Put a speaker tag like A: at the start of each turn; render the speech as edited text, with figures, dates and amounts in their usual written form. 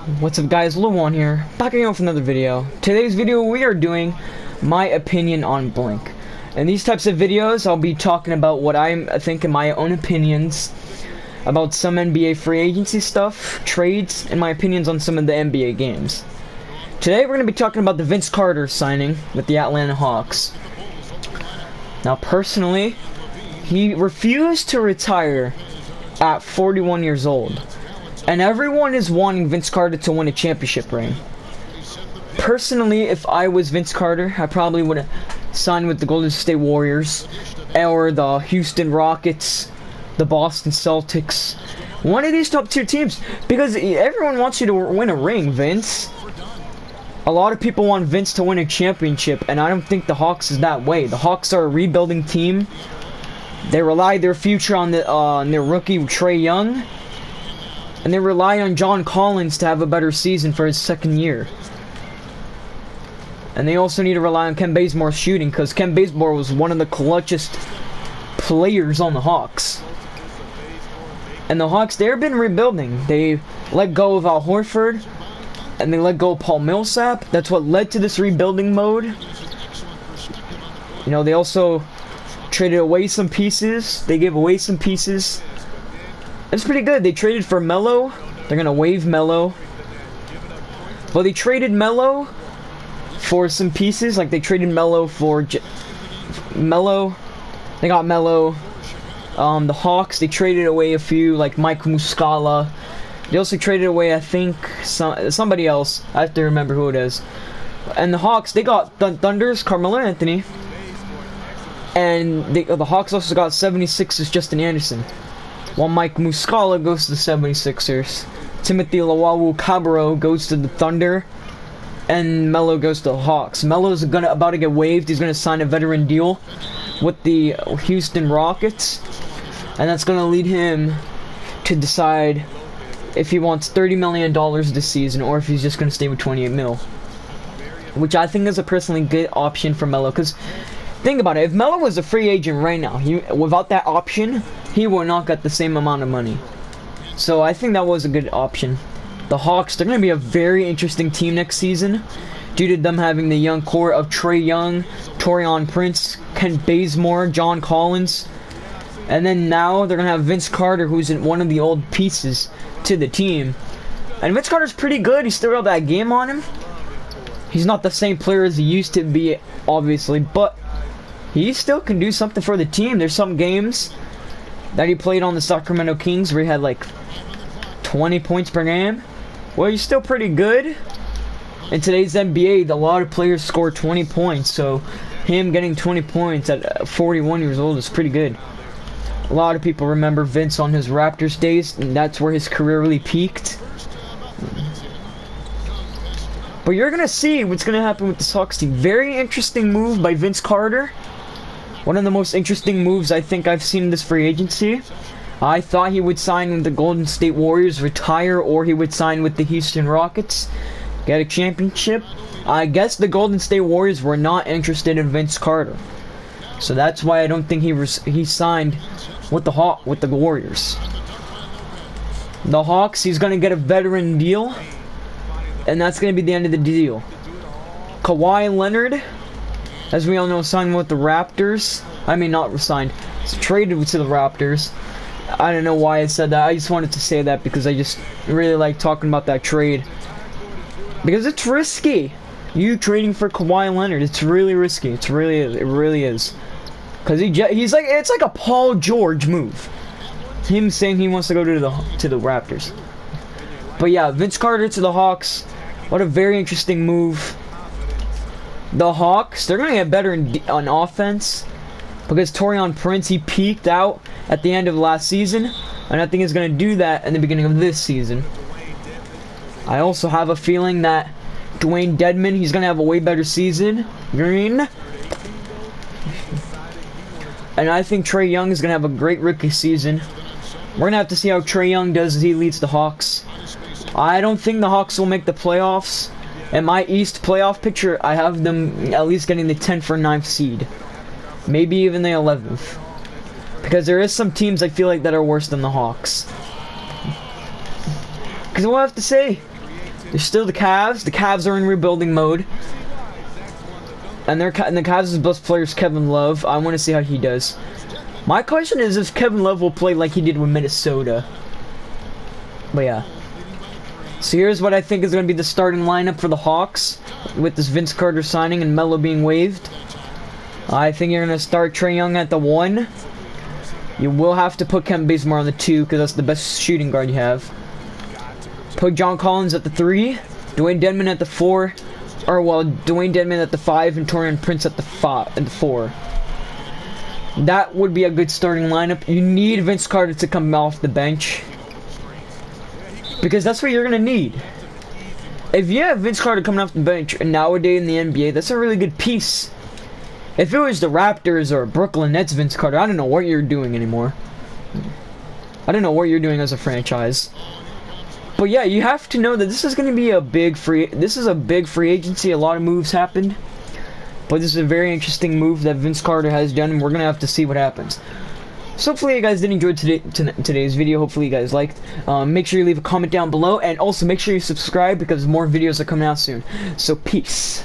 A: What's up guys, Luwan here, back again with another video. Today's video we are doing my opinion on Blink. In these types of videos I'll be talking about what I think in my own opinions about some NBA free agency stuff, trades, and my opinions on some of the NBA games. Today we're going to be talking about the Vince Carter signing with the Atlanta Hawks. Now personally, he refused to retire at 41 years old. And everyone is wanting Vince Carter to win a championship ring. Personally, if I was Vince Carter, I probably would have signed with the Golden State Warriors or the Houston Rockets, the Boston Celtics. One of these top tier teams, because everyone wants you to win a ring, Vince. A lot of people want Vince to win a championship, and I don't think the Hawks is that way. The Hawks are a rebuilding team. They rely their future on their rookie Trae Young. And they rely on John Collins to have a better season for his second year. And they also need to rely on Ken Bazemore's shooting, because Ken Bazemore was one of the clutchest players on the Hawks. And the Hawks, they've been rebuilding. They let go of Al Horford, and they let go of Paul Millsap. That's what led to this rebuilding mode. You know, they also traded away some pieces. They gave away some pieces. It's pretty good. They traded for Melo. They're gonna waive Melo. Well, they traded Melo for some pieces. Like they traded Melo for Melo. They got Melo. The Hawks, they traded away a few, like Mike Muscala. They also traded away, I think, somebody else. I have to remember who it is. And the Hawks, they got Thunder's Carmelo Anthony. And the Hawks also got 76ers Justin Anderson. While Mike Muscala goes to the 76ers, Timothy Luwawu-Cabarrot goes to the Thunder, and Melo goes to the Hawks. Melo's about to get waived. He's gonna sign a veteran deal with the Houston Rockets, and that's gonna lead him to decide if he wants $30 million this season or if he's just gonna stay with 28 mil, which I think is a personally good option for Melo. Because think about it, if Melo was a free agent right now, without that option, he will not get the same amount of money. So I think that was a good option. The Hawks, they're going to be a very interesting team next season due to them having the young core of Trae Young, Taurean Prince, Ken Bazemore, John Collins. And then now they're going to have Vince Carter, who's in one of the old pieces to the team. And Vince Carter's pretty good. He still got that game on him. He's not the same player as he used to be, obviously, but he still can do something for the team. There's some games that he played on the Sacramento Kings where he had like 20 points per game. Well, he's still pretty good. In today's NBA, a lot of players score 20 points, so him getting 20 points at 41 years old is pretty good. A lot of people remember Vince on his Raptors days, and that's where his career really peaked. But you're going to see what's going to happen with the Hawks team. Very interesting move by Vince Carter. One of the most interesting moves I think I've seen in this free agency. I thought he would sign with the Golden State Warriors, retire, or he would sign with the Houston Rockets, get a championship. I guess the Golden State Warriors were not interested in Vince Carter. So that's why I don't think he signed with the Warriors. The Hawks, he's going to get a veteran deal, and that's going to be the end of the deal. Kawhi Leonard, as we all know, signed with the Raptors. I mean, not signed. It's traded to the Raptors. I don't know why I said that. I just wanted to say that because I just really like talking about that trade. Because it's risky. You trading for Kawhi Leonard, it's really risky. It really is. Because he's like, it's like a Paul George move. Him saying he wants to go to the Raptors. But yeah, Vince Carter to the Hawks. What a very interesting move. The Hawks, they're going to get better on offense because Taurean Prince, he peaked out at the end of last season, and I think he's going to do that in the beginning of this season. I also have a feeling that Dwayne Dedmon, he's going to have a way better season. Green. And I think Trae Young is going to have a great rookie season. We're going to have to see how Trae Young does as he leads the Hawks. I don't think the Hawks will make the playoffs. In my East playoff picture, I have them at least getting the 10th or 9th seed. Maybe even the 11th. Because there is some teams I feel like that are worse than the Hawks. Because we'll have to say, There's still the Cavs. The Cavs are in rebuilding mode. And the Cavs' best player is Kevin Love. I want to see how he does. My question is if Kevin Love will play like he did with Minnesota. But yeah. So here's what I think is going to be the starting lineup for the Hawks. With this Vince Carter signing and Melo being waived. I think you're going to start Trae Young at the 1. You will have to put Kent Bazemore on the 2 because that's the best shooting guard you have. Put John Collins at the 3. Dwayne Dedmon at the 4. Or well, Dwayne Dedmon at the 5 and Taurean Prince at the 4. That would be a good starting lineup. You need Vince Carter to come off the bench. Because that's what you're going to need. If you have Vince Carter coming off the bench nowadays in the NBA, that's a really good piece. If it was the Raptors or Brooklyn Nets Vince Carter, I don't know what you're doing anymore. I don't know what you're doing as a franchise. But yeah, you have to know that this is going to be a big free agency. A lot of moves happened. But this is a very interesting move that Vince Carter has done, and we're going to have to see what happens. So hopefully you guys did enjoy today's video. Hopefully you guys liked. Make sure you leave a comment down below, and also make sure you subscribe because more videos are coming out soon. So peace.